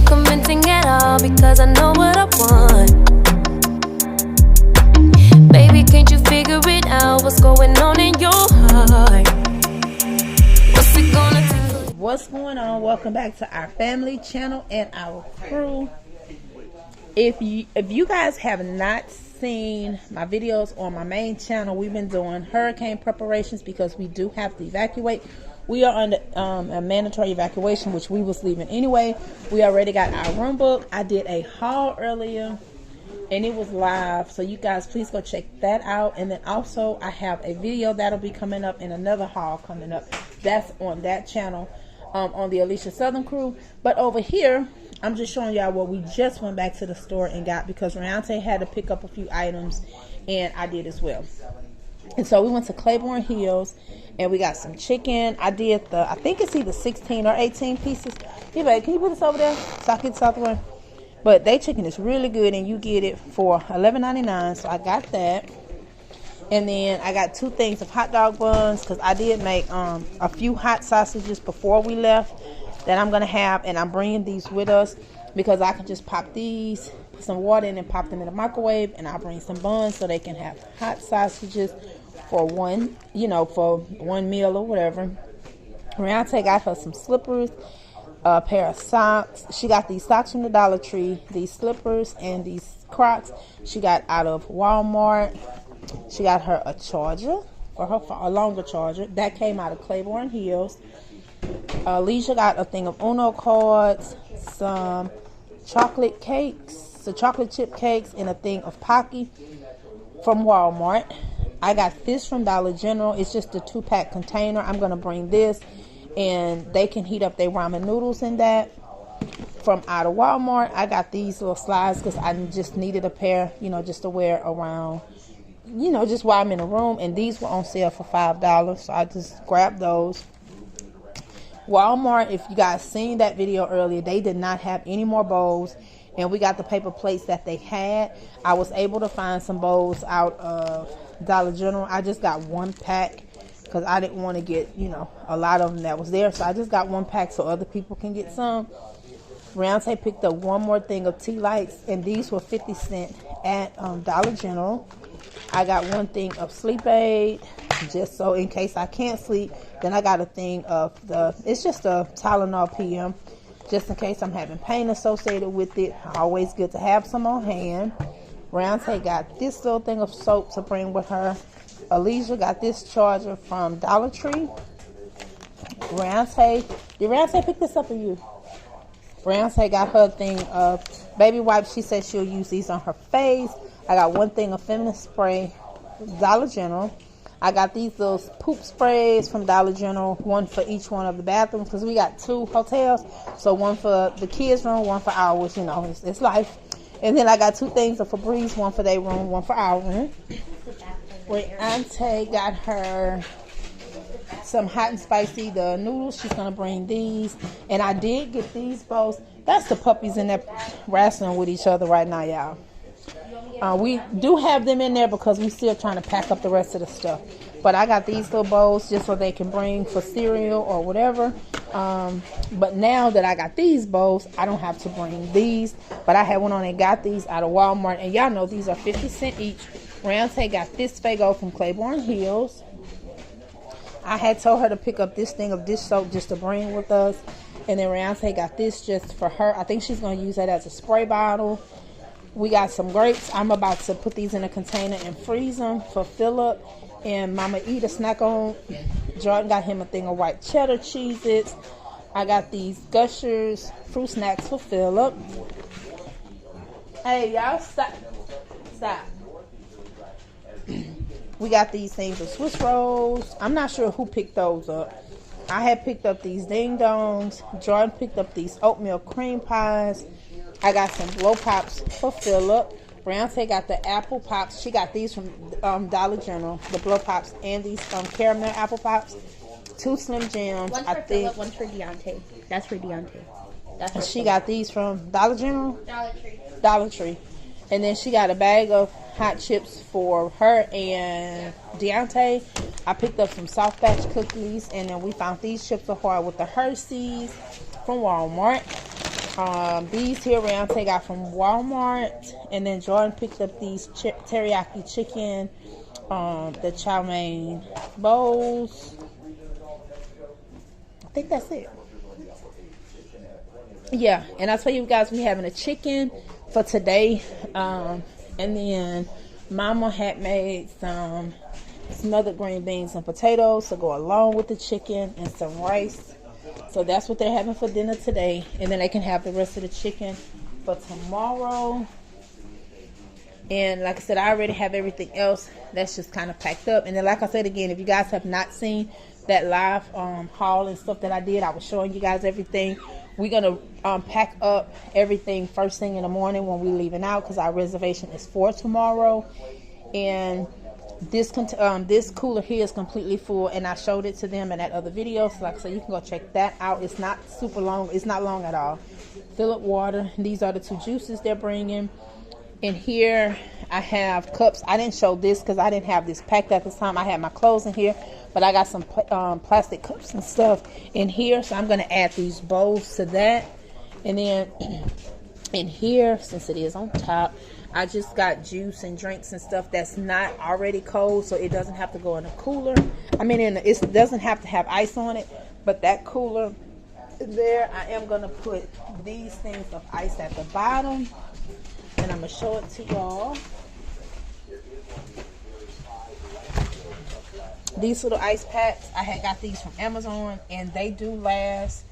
ain't convincing at all because I know what I want. Baby, can't you figure it out? What's going on in your heart? What's it gonna take? What's going on? Welcome back to our family channel and our crew. If you guys have not seen my videos on my main channel, we've been doing hurricane preparations because we do have to evacuate. We are under a mandatory evacuation, which we was leaving anyway. We already got our room booked. I did a haul earlier and it was live, so you guys please go check that out. And then also I have a video that'll be coming up and another haul coming up. That's on that channel, on the Alicia Southern crew. But over here I'm just showing y'all what we just went back to the store and got, because Riante had to pick up a few items and I did as well. And so we went to Claiborne Hills and we got some chicken. I did I think it's either 16 or 18 pieces. Yeah, babe, can you put this over there so I can get this out the way? But they chicken is really good and you get it for $11.99. So I got that. And then I got 2 things of hot dog buns because I did make a few hot sausages before we left that I'm going to have. And I'm bringing these with us because I can just pop these, put some water in and pop them in the microwave. And I'll bring some buns so they can have hot sausages for one, for one meal or whatever. Riante got her some slippers, a pair of socks. She got these socks from the Dollar Tree, these slippers, and these Crocs she got out of Walmart. She got her a charger for her a longer charger that came out of Claiborne Hills. Alicia got a thing of Uno cards, some chocolate cakes, some chocolate chip cakes, and a thing of Pocky from Walmart. I got this from Dollar General. It's just a 2-pack container. I'm going to bring this, and they can heat up their ramen noodles in that. From out of Walmart, I got these little slides because I just needed a pair, just to wear around, just while I'm in the room. And these were on sale for $5, so I just grabbed those. Walmart, if you guys seen that video earlier, they did not have any more bowls, and we got the paper plates that they had. I was able to find some bowls out of Dollar General. I just got 1 pack because I didn't want to get a lot of them that was there, so I just got 1 pack so other people can get some. Riante picked up 1 more thing of tea lights, and these were 50 cents at Dollar General. I got 1 thing of sleep aid, just so in case I can't sleep. Then I got a thing of it's just a Tylenol PM, just in case I'm having pain associated with it. Always good to have some on hand. Riante got this little thing of soap to bring with her. Alicia got this charger from Dollar Tree. Riante, did Riante pick this up for you? Riante got her thing of baby wipes. She said she'll use these on her face. I got 1 thing of feminine spray, Dollar General. I got these little poop sprays from Dollar General, 1 for each one of the bathrooms because we got 2 hotels. So 1 for the kids' room, 1 for ours. It's life. And then I got 2 things of Febreze, 1 for their room, 1 for our room. Auntie got her some hot and spicy the noodles. She's gonna bring these, and I did get these bowls. That's the puppies in there wrestling with each other right now, y'all. We do have them in there because we still trying to pack up the rest of the stuff. But I got these little bowls just so they can bring for cereal or whatever. But now that I got these bowls, I don't have to bring these. But I had went on and got these out of Walmart, and y'all know these are 50 cents each. Riante got this Fago from Claiborne Hills. I had told her to pick up this thing of dish soap just to bring with us. And then Riante got this just for her. I think she's going to use that as a spray bottle. We got some grapes. I'm about to put these in a container and freeze them for Philip. And Mama eat a snack on. Jordan got him a thing of white cheddar Cheez-Its. I got these Gushers fruit snacks for Philip. Hey, y'all, stop. Stop. We got these things of Swiss rolls. I'm not sure who picked those up. I had picked up these ding dongs. Jordan picked up these oatmeal cream pies. I got some blow pops for Philip. Riante got the apple pops. She got these from Dollar General, the blow pops, and these caramel apple pops. 2 Slim Jims. One for Philip, one for Deontay. That's for Deontay. And she got these from Dollar General? Dollar Tree. Dollar Tree. And then she got a bag of hot chips for her and Deontay. I picked up some soft batch cookies, and then we found these chips for her with the Hershey's from Walmart. These here Reante got from Walmart, and then Jordan picked up these teriyaki chicken, the chow mein bowls. I think that's it. Yeah, and I tell you guys, we having a chicken for today, and then Mama had made some smothered green beans and potatoes to go along with the chicken, and some rice. So that's what they're having for dinner today. And then they can have the rest of the chicken for tomorrow. And like I said, I already have everything else that's just kind of packed up. And then like I said again, if you guys have not seen that live haul and stuff that I did, I was showing you guys everything. We're going to pack up everything first thing in the morning when we're leaving out, because our reservation is for tomorrow. And this cooler here is completely full, and I showed it to them in that other video. So like I said, you can go check that out. It's not super long. It's not long at all. Fill up water. These are the 2 juices they're bringing. In here, I have cups. I didn't show this because I didn't have this packed at this time. I had my clothes in here, but I got some plastic cups and stuff in here. So I'm going to add these bowls to that. And then in here, since it is on top, I just got juice and drinks and stuff that's not already cold, so it doesn't have to go in a cooler. I mean, it doesn't have to have ice on it, but that cooler there, I am going to put these things of ice at the bottom, and I'm going to show it to y'all. These little ice packs, I had got these from Amazon, and they do last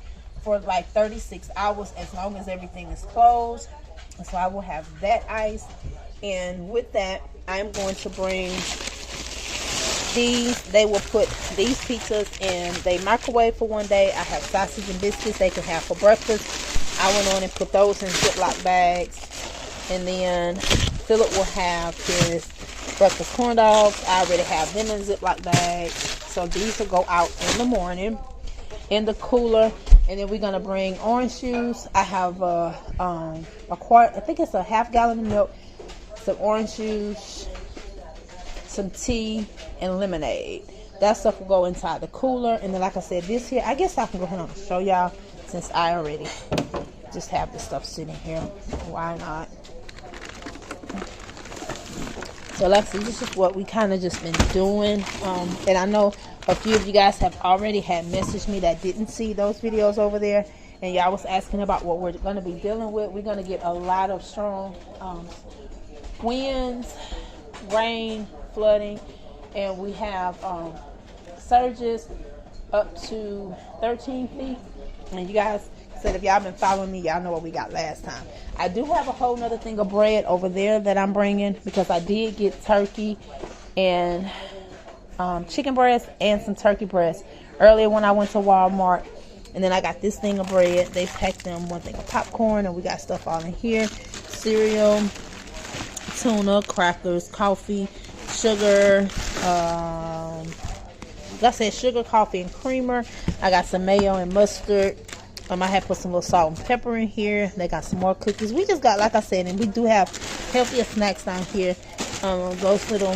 for like 36 hours as long as everything is closed. So I will have that ice, and with that I'm going to bring these. They will put these pizzas in their microwave for one day. I have sausage and biscuits they can have for breakfast. I went on and put those in Ziploc bags, and then Philip will have his breakfast corn dogs. I already have them in Ziploc bags, so these will go out in the morning in the cooler. And then we're gonna bring orange juice. I have a quart, I think it's a half gallon of milk, some orange juice, some tea, and lemonade. That stuff will go inside the cooler. And then like I said, this here, I guess I can go ahead and show y'all since I already just have this stuff sitting here. Why not? So like I said, this is what we kind of just been doing. And I know a few of you guys have already had messaged me that didn't see those videos over there, and y'all was asking about what we're going to be dealing with. We're going to get a lot of strong winds, rain, flooding, and we have surges up to 13 feet. And you guys said if y'all been following me, y'all know what we got last time. I do have a whole nother thing of bread over there that I'm bringing, because I did get turkey and chicken breast and some turkey breast earlier when I went to Walmart. And then I got this thing of bread. They packed them one thing of popcorn, and we got stuff all in here: cereal, tuna, crackers, coffee, sugar, like I said, sugar, coffee, and creamer. I got some mayo and mustard. I had put some little salt and pepper in here. They got some more cookies. We just got, like I said, and we do have healthier snacks down here. Those little,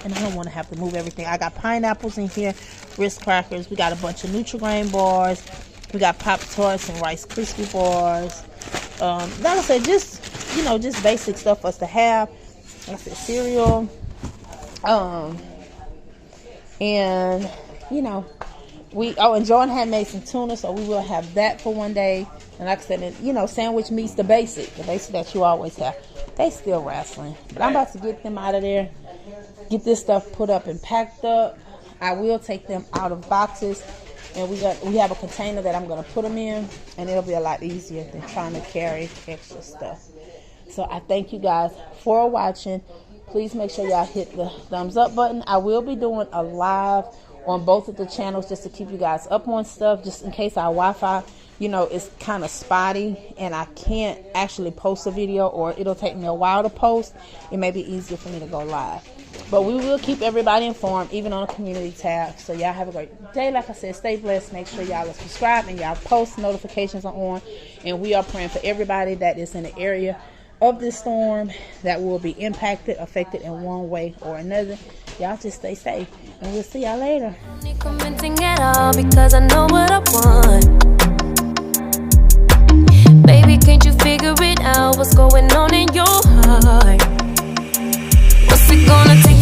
and I don't want to have to move everything. I got pineapples in here, Ritz crackers. We got a bunch of Nutri-Grain bars. We got Pop-Tarts and Rice Krispie bars. Like I said, just, you know, just basic stuff for us to have. Like I said, cereal. And, you know, and Jordan had made some tuna, so we will have that for one day. And like I said, you know, sandwich meats, the basic that you always have. They still wrestling, but I'm about to get them out of there, get this stuff put up and packed up. I will take them out of boxes, and we have a container that I'm going to put them in, and it'll be a lot easier than trying to carry extra stuff. So I thank you guys for watching. Please make sure y'all hit the thumbs up button. I will be doing a live on both of the channels just to keep you guys up on stuff, just in case our Wi-Fi, you know, is kind of spotty and I can't actually post a video, or it'll take me a while to post. It may be easier for me to go live, but we will keep everybody informed, even on the community tab. So y'all have a great day. Like I said, stay blessed. Make sure y'all are subscribed and y'all post notifications are on, and we are praying for everybody that is in the area of this storm that will be impacted, affected in one way or another. Y'all just stay safe, and we'll see y'all later. Commenting at all because I know what I want. out what's going on in your heart. What's it gonna take